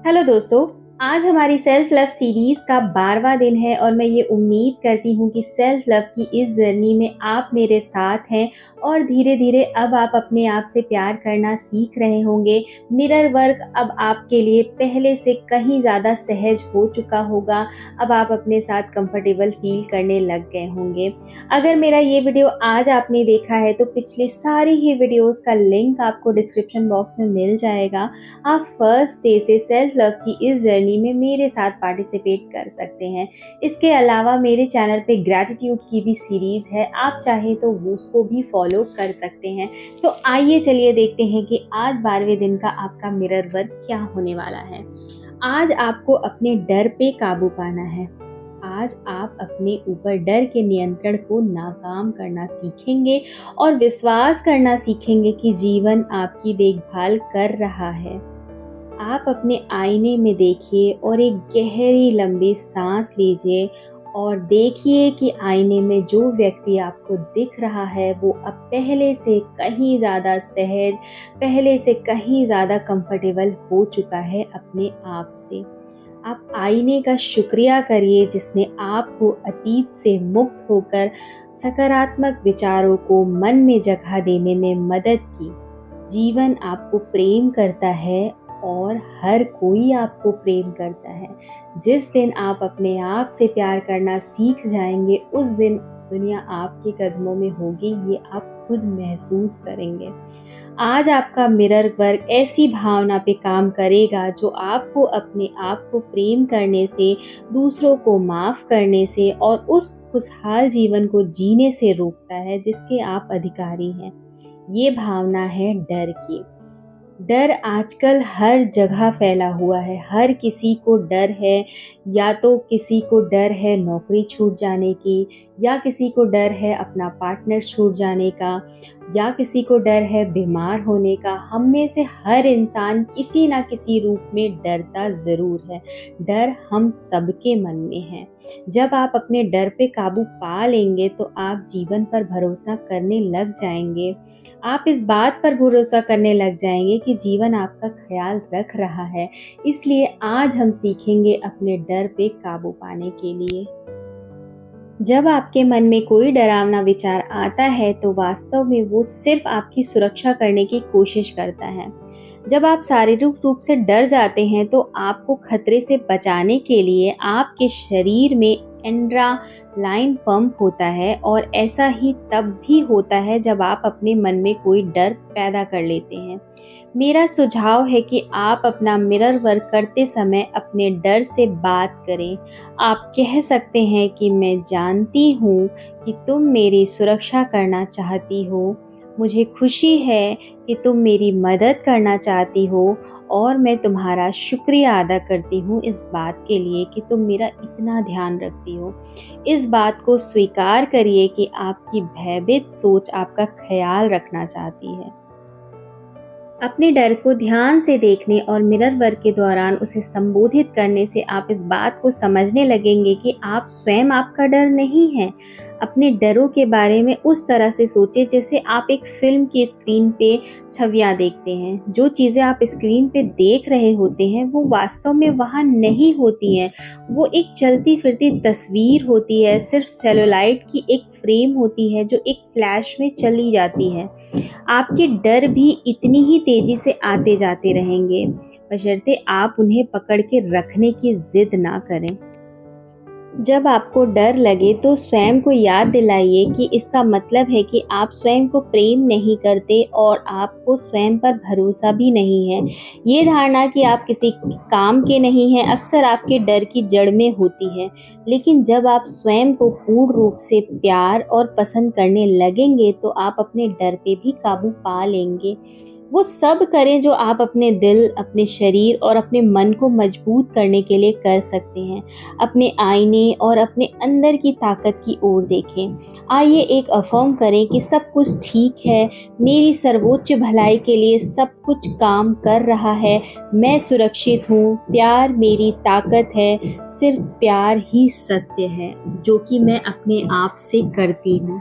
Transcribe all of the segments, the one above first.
Hello दोस्तों, आज हमारी सेल्फ लव सीरीज़ का 12वां दिन है और मैं ये उम्मीद करती हूँ कि सेल्फ लव की इस जर्नी में आप मेरे साथ हैं और धीरे-धीरे अब आप अपने आप से प्यार करना सीख रहे होंगे। मिरर वर्क अब आपके लिए पहले से कहीं ज़्यादा सहज हो चुका होगा। अब आप अपने साथ कंफर्टेबल फ़ील करने लग गए होंगे। अगर मेरा ये वीडियो आज आपने देखा है तो पिछली सारी ही वीडियोज़ का लिंक आपको डिस्क्रिप्शन बॉक्स में मिल जाएगा। आप फर्स्ट डे से सेल्फ लव की इस जर्नी में मेरे साथ पार्टिसिपेट कर सकते हैं। इसके अलावा मेरे चैनल पे ग्रैटिट्यूड की भी सीरीज़ है, आप चाहें तो वो उसको भी फॉलो कर सकते हैं। तो आइए चलिए देखते हैं कि आज 12वें दिन का आपका मिरर वर्क क्या होने वाला है। आज आपको अपने डर पे काबू पाना है। आज आप अपने ऊपर डर के नियंत्रण को नाकाम करना सीखेंगे और विश्वास करना सीखेंगे कि जीवन आपकी देखभाल कर रहा है। आप अपने आईने में देखिए और एक गहरी लंबी सांस लीजिए और देखिए कि आईने में जो व्यक्ति आपको दिख रहा है वो अब पहले से कहीं ज़्यादा सहज, पहले से कहीं ज़्यादा कंफर्टेबल हो चुका है अपने आप से। आप आईने का शुक्रिया करिए जिसने आपको अतीत से मुक्त होकर सकारात्मक विचारों को मन में जगह देने में मदद की। जीवन आपको प्रेम करता है और हर कोई आपको प्रेम करता है। जिस दिन आप अपने आप से प्यार करना सीख जाएंगे उस दिन दुनिया आपके कदमों में होगी, ये आप खुद महसूस करेंगे। आज आपका मिरर वर्क ऐसी भावना पे काम करेगा जो आपको अपने आप को प्रेम करने से, दूसरों को माफ़ करने से और उस खुशहाल जीवन को जीने से रोकता है जिसके आप अधिकारी हैं। ये भावना है डर की। डर आजकल हर जगह फैला हुआ है। हर किसी को डर है, या तो किसी को डर है नौकरी छूट जाने की, या किसी को डर है अपना पार्टनर छूट जाने का, या किसी को डर है बीमार होने का। हम में से हर इंसान किसी ना किसी रूप में डरता ज़रूर है। डर हम सबके मन में है। जब आप अपने डर पे काबू पा लेंगे तो आप जीवन पर भरोसा करने लग जाएंगे। आप इस बात पर भरोसा करने लग जाएंगे कि जीवन आपका ख्याल रख रहा है। इसलिए आज हम सीखेंगे अपने डर पे काबू पाने के लिए। जब आपके मन में कोई डरावना विचार आता है तो वास्तव में वो सिर्फ आपकी सुरक्षा करने की कोशिश करता है। जब आप शारीरिक रूप से डर जाते हैं तो आपको खतरे से बचाने के लिए आपके शरीर में एड्रेनलाइन पंप होता है, और ऐसा ही तब भी होता है जब आप अपने मन में कोई डर पैदा कर लेते हैं। मेरा सुझाव है कि आप अपना मिरर वर्क करते समय अपने डर से बात करें। आप कह सकते हैं कि मैं जानती हूँ कि तुम मेरी सुरक्षा करना चाहती हो। मुझे खुशी है कि तुम मेरी मदद करना चाहती हो और मैं तुम्हारा शुक्रिया अदा करती हूँ इस बात के लिए कि तुम मेरा इतना ध्यान रखती हो। इस बात को स्वीकार करिए कि आपकी भयभीत सोच आपका ख्याल रखना चाहती है। अपने डर को ध्यान से देखने और मिरर वर्क के दौरान उसे संबोधित करने से आप इस बात को समझने लगेंगे कि आप स्वयं आपका डर नहीं हैं। अपने डरों के बारे में उस तरह से सोचें जैसे आप एक फिल्म की स्क्रीन पे छवियां देखते हैं। जो चीज़ें आप स्क्रीन पे देख रहे होते हैं वो वास्तव में वहाँ नहीं होती हैं। वो एक चलती फिरती तस्वीर होती है, सिर्फ सेलुलाइट की एक फ्रेम होती है जो एक फ्लैश में चली जाती है। आपके डर भी इतनी ही तेजी से आते जाते रहेंगे, बशर्ते आप उन्हें पकड़ के रखने की जिद ना करें। जब आपको डर लगे तो स्वयं को याद दिलाइए कि इसका मतलब है कि आप स्वयं को प्रेम नहीं करते और आपको स्वयं पर भरोसा भी नहीं है। ये धारणा कि आप किसी काम के नहीं हैं अक्सर आपके डर की जड़ में होती है। लेकिन जब आप स्वयं को पूर्ण रूप से प्यार और पसंद करने लगेंगे तो आप अपने डर पे भी काबू पा लेंगे। वो सब करें जो आप अपने दिल, अपने शरीर और अपने मन को मजबूत करने के लिए कर सकते हैं। अपने आईने और अपने अंदर की ताकत की ओर देखें। आइए एक अफर्म करें कि सब कुछ ठीक है, मेरी सर्वोच्च भलाई के लिए सब कुछ काम कर रहा है, मैं सुरक्षित हूँ, प्यार मेरी ताकत है, सिर्फ प्यार ही सत्य है जो कि मैं अपने आप से करती हूँ।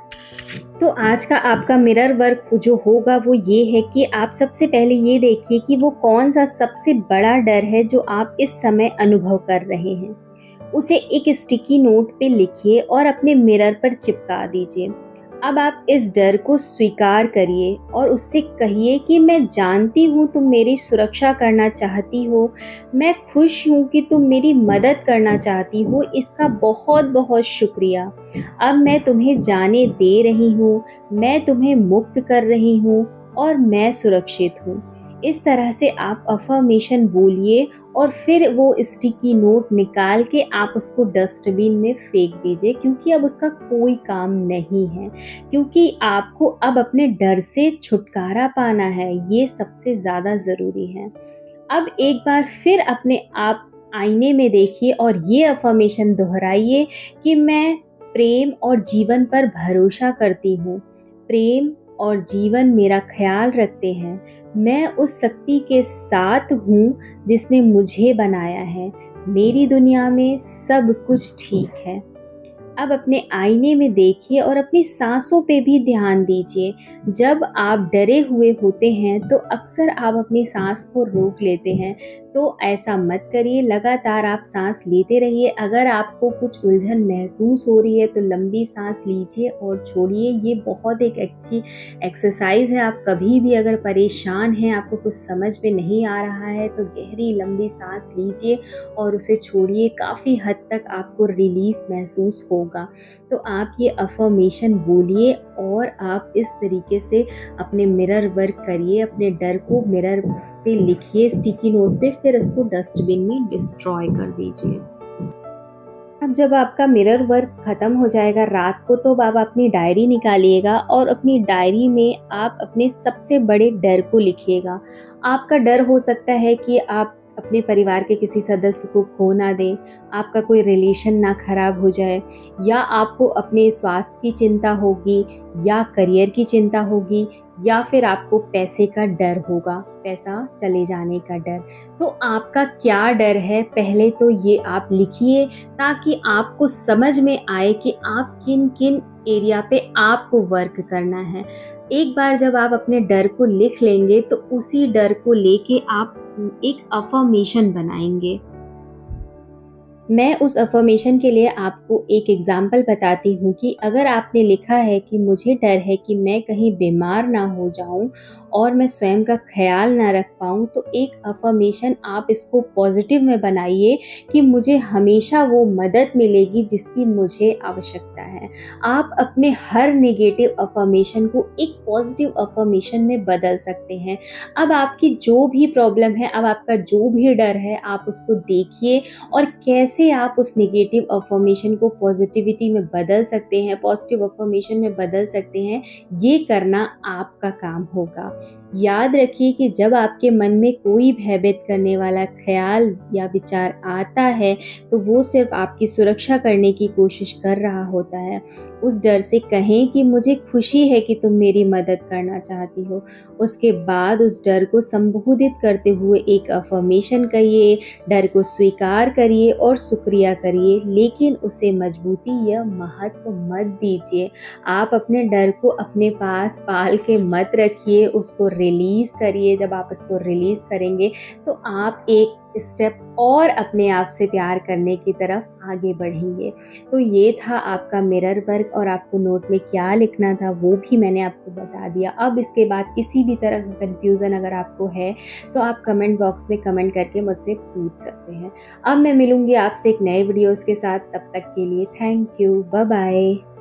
तो आज का आपका मिरर वर्क जो होगा वो ये है कि आप सबसे पहले ये देखिए कि वो कौन-सा सबसे बड़ा डर है जो आप इस समय अनुभव कर रहे हैं। उसे एक स्टिकी नोट पे लिखिए और अपने मिरर पर चिपका दीजिए। अब आप इस डर को स्वीकार करिए और उससे कहिए कि मैं जानती हूँ तुम मेरी सुरक्षा करना चाहती हो, मैं खुश हूँ कि तुम मेरी मदद करना चाहती हो, इसका बहुत-बहुत शुक्रिया। अब मैं तुम्हें जाने दे रही हूँ, मैं तुम्हें मुक्त कर रही हूँ और मैं सुरक्षित हूँ। इस तरह से आप अफ़र्मेशन बोलिए और फिर वो स्टिकी नोट निकाल के आप उसको डस्टबिन में फेंक दीजिए, क्योंकि अब उसका कोई काम नहीं है। क्योंकि आपको अब अपने डर से छुटकारा पाना है, ये सबसे ज़्यादा ज़रूरी है। अब एक बार फिर अपने आप आईने में देखिए और ये अफ़र्मेशन दोहराइए कि मैं प्रेम और जीवन पर भरोसा करती हूँ। प्रेम और जीवन मेरा ख़्याल रखते हैं। मैं उस शक्ति के साथ हूँ जिसने मुझे बनाया है। मेरी दुनिया में सब कुछ ठीक है। अब अपने आईने में देखिए और अपनी साँसों पे भी ध्यान दीजिए। जब आप डरे हुए होते हैं तो अक्सर आप अपनी साँस को रोक लेते हैं, तो ऐसा मत करिए, लगातार आप साँस लेते रहिए। अगर आपको कुछ उलझन महसूस हो रही है तो लंबी साँस लीजिए और छोड़िए। ये बहुत एक अच्छी एक्सरसाइज़ है। आप कभी भी अगर परेशान हैं, आपको कुछ समझ में नहीं आ रहा है तो गहरी लंबी साँस लीजिए और उसे छोड़िए। काफ़ी हद तक आपको रिलीफ़ महसूस होगा। तो आप ये अफ़र्मेशन बोलिए और आप इस तरीके से अपने मिरर वर्क करिए। अपने डर को मिरर पे लिखिए स्टिकी नोट पे, फिर इसको डस्टबिन में डिस्ट्रॉय कर दीजिए। अब जब आपका मिरर वर्क ख़त्म हो जाएगा रात को, तो अब आप अपनी डायरी निकालिएगा और अपनी डायरी में आप अपने सबसे बड़े डर को लिखिएगा। आपका डर हो सकता है कि आप अपने परिवार के किसी सदस्य को खो ना दें, आपका कोई रिलेशन ना खराब हो जाए, या आपको अपने स्वास्थ्य की चिंता होगी, या करियर की चिंता होगी, या फिर आपको पैसे का डर होगा, पैसा चले जाने का डर। तो आपका क्या डर है, पहले तो ये आप लिखिए, ताकि आपको समझ में आए कि आप किन-किन एरिया पे आपको वर्क करना है। एक बार जब आप अपने डर को लिख लेंगे तो उसी डर को लेके आप एक अफ़र्मेशन बनाएँगे। मैं उस अफ़र्मेशन के लिए आपको एक एग्ज़ाम्पल बताती हूँ कि अगर आपने लिखा है कि मुझे डर है कि मैं कहीं बीमार ना हो जाऊँ और मैं स्वयं का ख़्याल ना रख पाऊँ, तो एक अफ़र्मेशन आप इसको पॉज़िटिव में बनाइए कि मुझे हमेशा वो मदद मिलेगी जिसकी मुझे आवश्यकता है। आप अपने हर नेगेटिव अफ़र्मेशन को एक पॉज़िटिव अफ़र्मेशन में बदल सकते हैं। अब आपकी जो भी प्रॉब्लम है, अब आपका जो भी डर है, आप उसको देखिए और कैसे आप उस नेगेटिव अफ़र्मेशन को पॉज़िटिविटी में बदल सकते हैं, पॉज़िटिव अफ़र्मेशन में बदल सकते हैं, ये करना आपका काम होगा। याद रखिए कि जब आपके मन में कोई भयभीत करने वाला ख़्याल या विचार आता है, तो वो सिर्फ़ आपकी सुरक्षा करने की कोशिश कर रहा होता है। उस डर से कहें कि मुझे खुशी है कि तुम मेरी मदद करना चाहती हो। उसके बाद उस डर को संबोधित करते हुए एक अफ़र्मेशन कहिए, डर को स्वीकार करिए और शुक्रिया करिए, लेकिन उसे मजबूती या महत्व मत दीजिए। आप अपने डर को अपने पास पाल के मत रखिए, उसको रिलीज़ करिए। जब आप उसको रिलीज़ करेंगे तो आप एक स्टेप और अपने आप से प्यार करने की तरफ आगे बढ़ेंगे। तो ये था आपका मिरर वर्क, और आपको नोट में क्या लिखना था वो भी मैंने आपको बता दिया। अब इसके बाद किसी भी तरह का कन्फ्यूज़न अगर आपको है तो आप कमेंट बॉक्स में कमेंट करके मुझसे पूछ सकते हैं। अब मैं मिलूँगी आपसे एक नए वीडियोज़ के साथ, तब तक के लिए थैंक यू, बाय बाय।